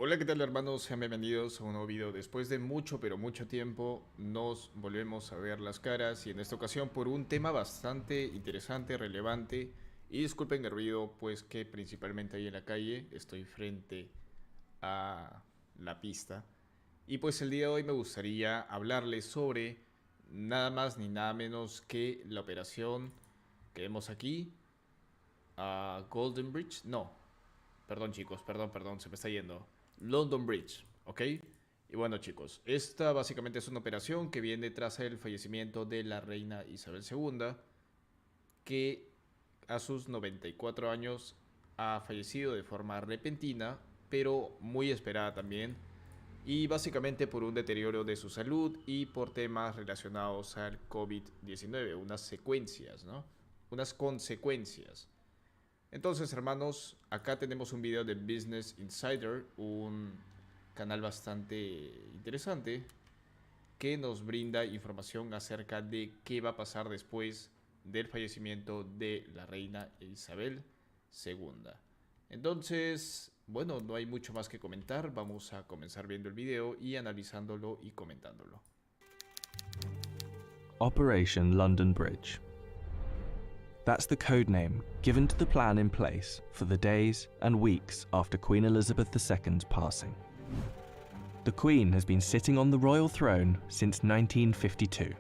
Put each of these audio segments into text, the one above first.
Hola, ¿qué tal hermanos? Sean bienvenidos a un nuevo video. Después de mucho, pero mucho tiempo, nos volvemos a ver las caras y en esta ocasión por un tema bastante interesante, relevante. Y disculpen el ruido, pues que principalmente ahí en la calle estoy frente a la pista. Y pues el día de hoy me gustaría hablarles sobre nada más ni nada menos que la operación que vemos aquí, a Golden Bridge. No, perdón chicos, perdón, se me está yendo. London Bridge, ¿ok? Y bueno chicos, esta básicamente es una operación que viene tras el fallecimiento de la reina Isabel II, que a sus 94 años ha fallecido de forma repentina, pero muy esperada también, y básicamente por un deterioro de su salud y por temas relacionados al COVID-19, unas secuencias, ¿no? Unas consecuencias. Entonces, hermanos, acá tenemos un video de Business Insider, un canal bastante interesante que nos brinda información acerca de qué va a pasar después del fallecimiento de la reina Isabel II. Entonces, bueno, no hay mucho más que comentar, vamos a comenzar viendo el video y analizándolo y comentándolo. Operation London Bridge. That's the code name given to the plan in place for the days and weeks after Queen Elizabeth II's passing. The Queen has been sitting on the royal throne since 1952.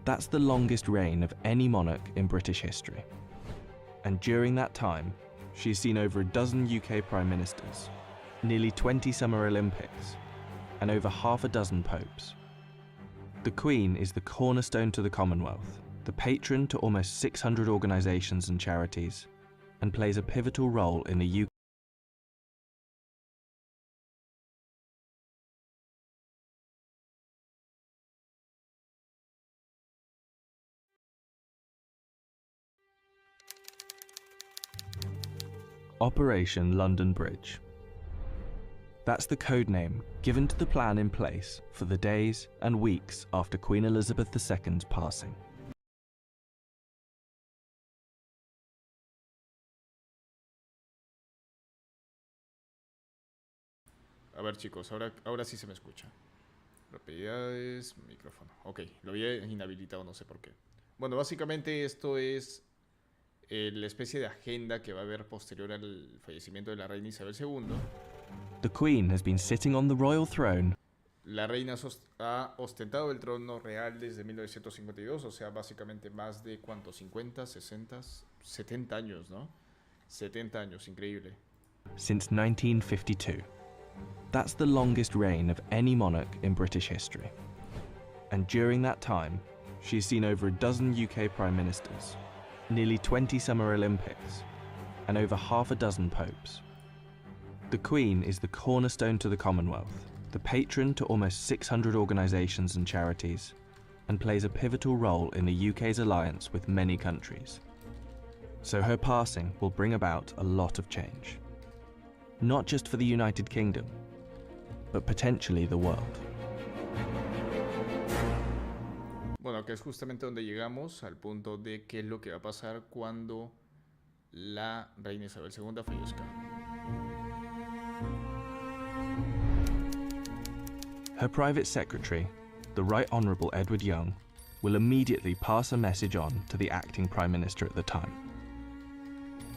That's the longest reign of any monarch in British history. And during that time, she's seen over a dozen UK Prime Ministers, nearly 20 Summer Olympics, and over half a dozen popes. The Queen is the cornerstone to the Commonwealth, the patron to almost 600 organisations and charities, and plays a pivotal role in the UK. Operation London Bridge. That's the code name given to the plan in place for the days and weeks after Queen Elizabeth II's passing. A ver chicos, ahora sí se me escucha. Propiedades, micrófono. Ok, lo había inhabilitado, no sé por qué. Bueno, básicamente esto es la especie de agenda que va a haber posterior al fallecimiento de la reina Isabel II. The Queen has been sitting on the royal throne. La reina ha ostentado el trono real desde 1952, o sea, básicamente más de ¿cuánto? 50, 60, 70 años, ¿no? 70 años, increíble. Since 1952. That's the longest reign of any monarch in British history. And during that time, she's seen over a dozen UK Prime Ministers, nearly 20 Summer Olympics, and over half a dozen popes. The Queen is the cornerstone to the Commonwealth, the patron to almost 600 organisations and charities, and plays a pivotal role in the UK's alliance with many countries. So her passing will bring about a lot of change. Not just for the United Kingdom, but potentially the world. Bueno, acá es justamente donde llegamos al punto de qué es lo que va a pasar cuando la reina Isabel II fallezca. Her private secretary, the Right Honourable Edward Young, will immediately pass a message on to the acting Prime Minister at the time.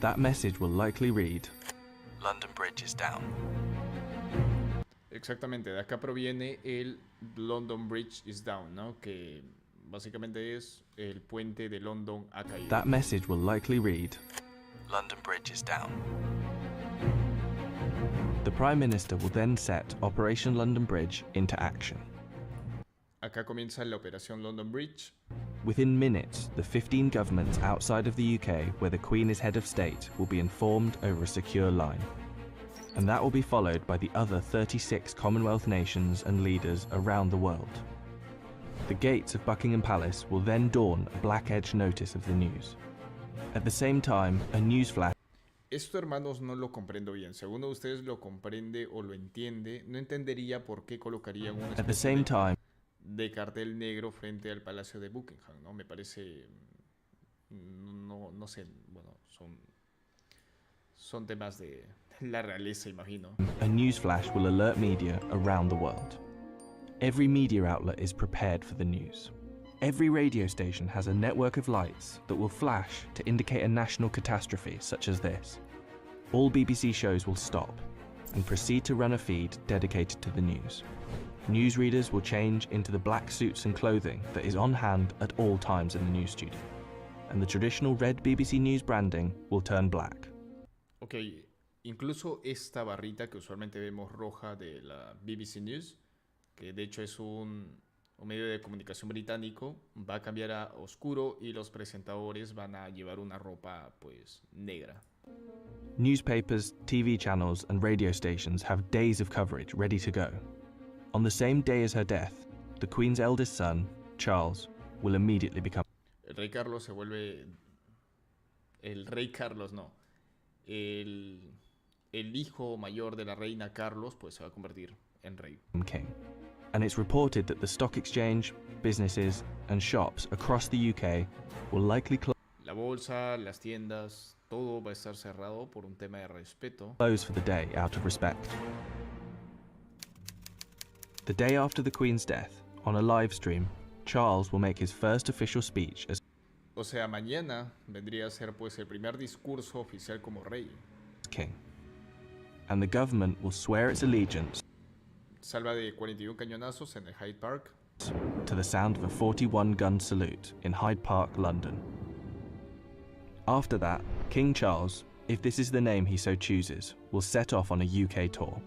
That message will likely read, "London Bridge is down." Exactamente, de acá proviene el London Bridge is down, ¿no? Que básicamente es el puente de London ha caído. That message will likely read, "London Bridge is down." The Prime Minister will then set Operation London Bridge into action. Acá comienza la operación London Bridge. Within minutes, the 15 governments outside of the UK where the Queen is head of state will be informed over a secure line. And that will be followed by the other 36 Commonwealth nations and leaders around the world. The gates of Buckingham Palace will then dawn a black-edged notice of the news. At the same time, a news flash. Esto, hermanos, no lo comprendo bien. Si alguno de ustedes lo comprende o lo entiende, no entendería por qué colocarían una At the especie same time, de cartel negro frente al Palacio de Buckingham, ¿no? Me parece... No sé, bueno, Son temas de la realeza, imagino. A news flash will alert media around the world. Every media outlet is prepared for the news. Every radio station has a network of lights that will flash to indicate a national catastrophe such as this. All BBC shows will stop and proceed to run a feed dedicated to the news. Newsreaders will change into the black suits and clothing that is on hand at all times in the news studio. And the traditional red BBC News branding will turn black. Ok, incluso esta barrita que usualmente vemos roja de la BBC News, que de hecho es un medio de comunicación británico, va a cambiar a oscuro y los presentadores van a llevar una ropa pues negra. Newspapers, TV channels and radio stations have days of coverage ready to go. On the same day as her death, the Queen's eldest son, Charles, will immediately become... El rey Carlos se vuelve... El rey Carlos, no. El hijo mayor de la reina Carlos pues se va a convertir en rey. King. And it's reported that the stock exchange, businesses and shops across the UK will likely La bolsa, las tiendas, todo va a estar cerrado por un tema de respeto. close for the day out of respect. The day after the Queen's death, on a live stream, Charles will make his first official speech as O sea, mañana vendría a ser pues el primer discurso oficial como rey. king. And the government will swear its allegiance Salva de 41 cañonazos en el Hyde Park. to the sound of a 41-gun salute in Hyde Park, London. After that, King Charles, if this is the name he so chooses, will set off on a UK tour.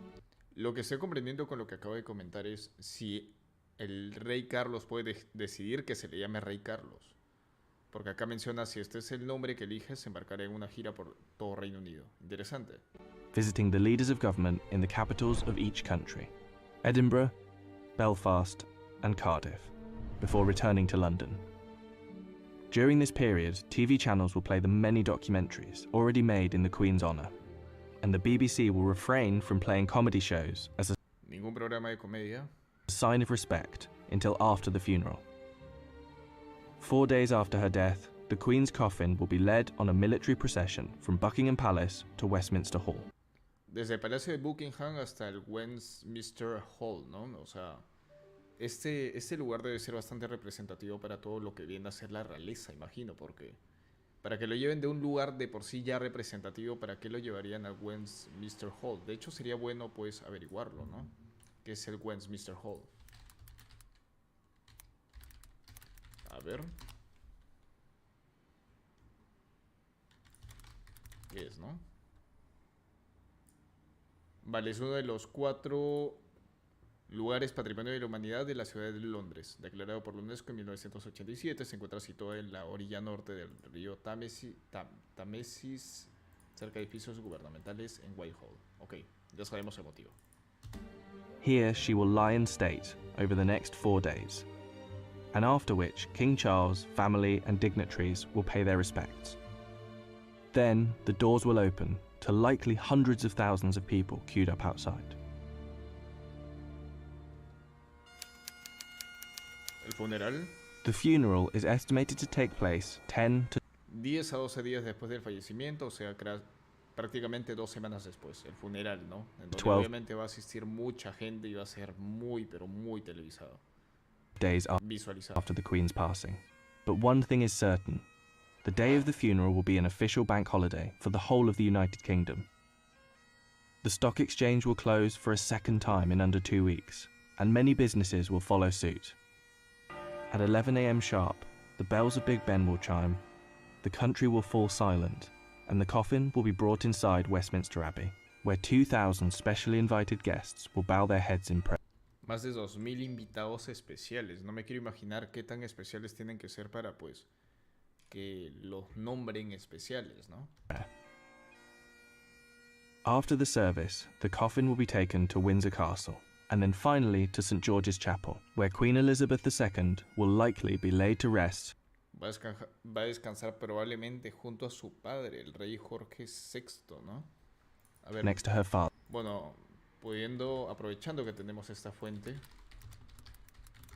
Lo que estoy comprendiendo con lo que acabo de comentar es si el rey Carlos puede decidir que se le llame rey Carlos. Porque acá menciona si este es el nombre que elige, se embarcará en una gira por todo Reino Unido. Interesante. Visiting the leaders of government in the capitals of each country, Edinburgh, Belfast and Cardiff, before returning to London. During this period, TV channels will play the many documentaries already made in the Queen's honour, and the BBC will refrain from playing comedy shows as a Ningún programa de comedia. sign of respect until after the funeral. 4 days after her death, the Queen's coffin will be led on a military procession from Buckingham Palace to Westminster Hall. Desde el Palacio de Buckingham hasta el Westminster Hall, ¿no? O sea, este lugar debe ser bastante representativo para todo lo que viene a ser la realeza, imagino, porque para que lo lleven de un lugar de por sí ya representativo, ¿para qué lo llevarían al Westminster Hall? De hecho, sería bueno, pues, averiguarlo, ¿no? ¿Qué es el Westminster Hall? A ver. ¿Qué es, no? Vale, es uno de los 4 lugares Patrimonio de la Humanidad de la ciudad de Londres, declarado por la UNESCO en 1987. Se encuentra situado en la orilla norte del río Támesis, cerca de edificios gubernamentales en Whitehall. Ok, ya sabemos el motivo. Here she will lie in state over the next 4 days, and after which King Charles, family and dignitaries will pay their respects. Then the doors will open to likely hundreds of thousands of people queued up outside. El funeral, The funeral is estimated to take place 10 to 10 a 12 días después del fallecimiento, o sea, prácticamente 2 semanas después. El funeral, ¿no? En donde 12 obviamente va a asistir mucha gente y va a ser muy, pero muy televisado. days Visualizado. after the Queen's passing. But one thing is certain. The day of the funeral will be an official bank holiday for the whole of the United Kingdom. The stock exchange will close for a second time in under 2 weeks, and many businesses will follow suit. At 11 a.m. sharp, the bells of Big Ben will chime, the country will fall silent, and the coffin will be brought inside Westminster Abbey, where 2,000 specially invited guests will bow their heads in prayer. Más de 2.000 invitados especiales. No me quiero imaginar qué tan especiales tienen que ser para, pues, que los nombren especiales, ¿no? After the service, the coffin will be taken to Windsor Castle, and then finally to St George's Chapel, where Queen Elizabeth II will likely be laid to rest. Va a descansar probablemente junto a su padre, el rey Jorge VI, ¿no? A ver, Next to her father. bueno, aprovechando que tenemos esta fuente,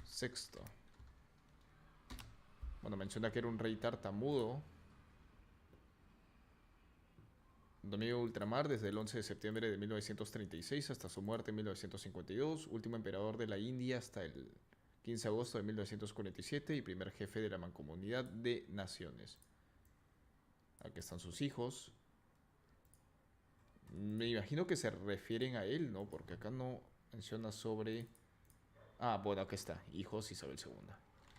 Sexto. Bueno, menciona que era un rey tartamudo. Dominio de ultramar desde el 11 de septiembre de 1936 hasta su muerte en 1952, último emperador de la India hasta el 15 de agosto de 1947 y primer jefe de la Mancomunidad de Naciones. Aquí están sus hijos. Me imagino que se refieren a él, ¿no? Porque acá no menciona sobre... Ah, bueno, aquí está. Hijos Isabel II.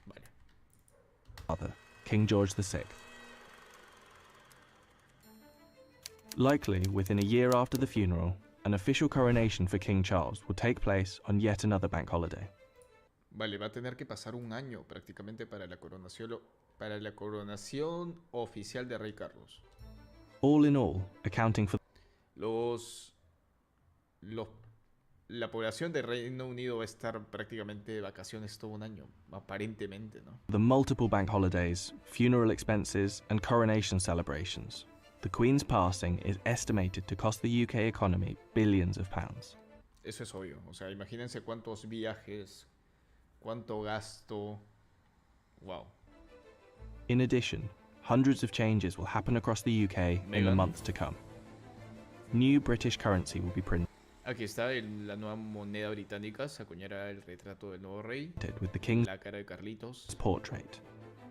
Vale. Father, King George VI. Likely within a year after the funeral, an official coronation for King Charles will take place on yet another bank holiday. Vale, va a tener que pasar un año prácticamente para la coronación oficial de Rey Carlos. All in all, accounting for Los, la población de Reino Unido va a estar prácticamente de vacaciones todo un año, aparentemente, ¿no? the multiple bank holidays, funeral expenses, and coronation celebrations. The Queen's passing is estimated to cost the UK economy billions of pounds. Eso es obvio. O sea, imagínense cuántos viajes, cuánto gasto. Wow. In addition, hundreds of changes will happen across the UK in the Meghan. months to come. New British currency will be printed Aquí está la nueva moneda británica. Se acuñará el retrato del nuevo rey, with the King's la cara de Carlitos. portrait,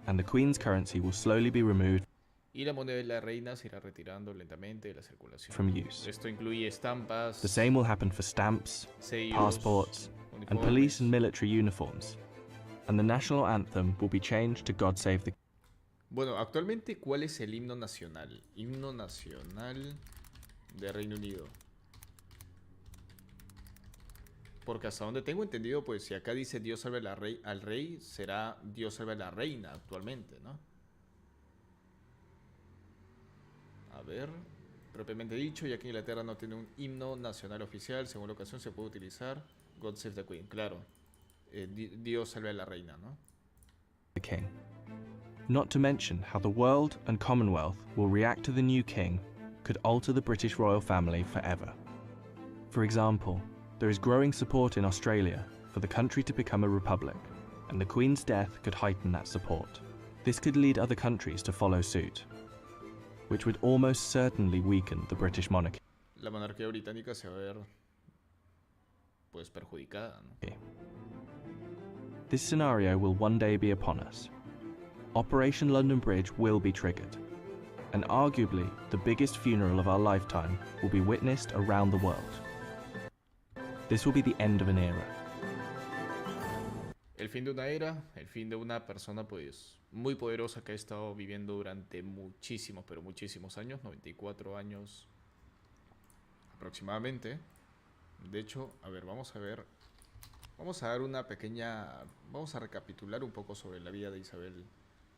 and the Queen's currency will slowly be removed Y la moneda de la reina se irá retirando lentamente de la circulación. from use. Esto incluye estampas, The same will happen for stamps, sellos, passports, and police and military uniforms. And the national anthem will be changed to God Save the Bueno, actualmente, ¿cuál es el himno nacional? Himno nacional de Reino Unido. Porque hasta donde tengo entendido, pues si acá dice Dios salve al rey, será Dios salve a la reina actualmente, ¿no? A ver, propiamente dicho, ya que Inglaterra no tiene un himno nacional oficial, según la ocasión se puede utilizar God Save the Queen, claro. Dios salve a la reina, ¿no? King. Not to mention how the world and Commonwealth will react to the new king could alter the British royal family forever. For example, there is growing support in Australia for the country to become a republic, and the Queen's death could heighten that support. This could lead other countries to follow suit, which would almost certainly weaken the British monarchy. La monarquía británica se va a ver, pues, perjudicada, ¿no? This scenario will one day be upon us. Operation London Bridge will be triggered, and arguably the biggest funeral of our lifetime will be witnessed around the world. This will be the end of an era. El fin de una era, el fin de una persona, pues, muy poderosa que ha estado viviendo durante muchísimos, pero muchísimos años, 94 años aproximadamente. De hecho, a ver, vamos a dar una pequeña, vamos a recapitular un poco sobre la vida de Isabel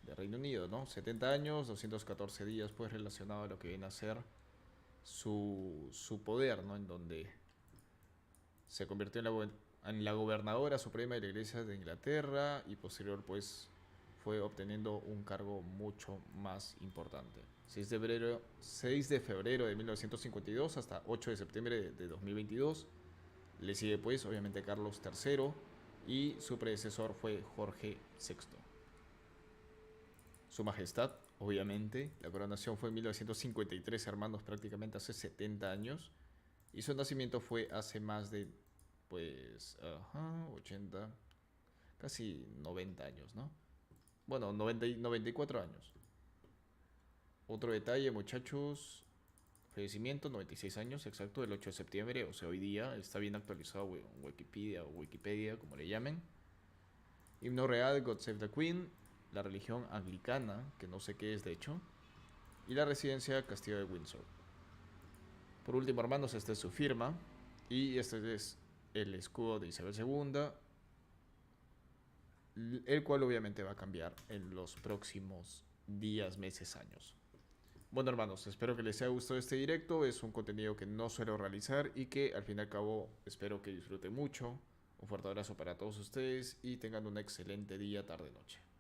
de Reino Unido, ¿no? 70 años, 214 días, pues, relacionado a lo que viene a ser su poder, ¿no? En donde se convirtió en la gobernadora suprema de la Iglesia de Inglaterra y posterior, pues, fue obteniendo un cargo mucho más importante. 6 de febrero de 1952 hasta 8 de septiembre de 2022. Le sigue, pues, obviamente Carlos III y su predecesor fue Jorge VI. Su Majestad, obviamente, la coronación fue en 1953, hermanos, prácticamente hace 70 años. Y su nacimiento fue hace más de, pues, 80, casi 90 años, ¿no? Bueno, 94 años. Otro detalle, muchachos. Fallecimiento, 96 años, exacto, el 8 de septiembre, o sea, hoy día. Está bien actualizado Wikipedia o Wikipedia, como le llamen. Himno real, God Save the Queen. La religión anglicana, que no sé qué es de hecho. Y la residencia, Castillo de Windsor. Por último, hermanos, esta es su firma. Y este es el escudo de Isabel II, el cual obviamente va a cambiar en los próximos días, meses, años. Bueno, hermanos, espero que les haya gustado este directo. Es un contenido que no suelo realizar y que al fin y al cabo espero que disfruten mucho. Un fuerte abrazo para todos ustedes y tengan un excelente día, tarde, noche.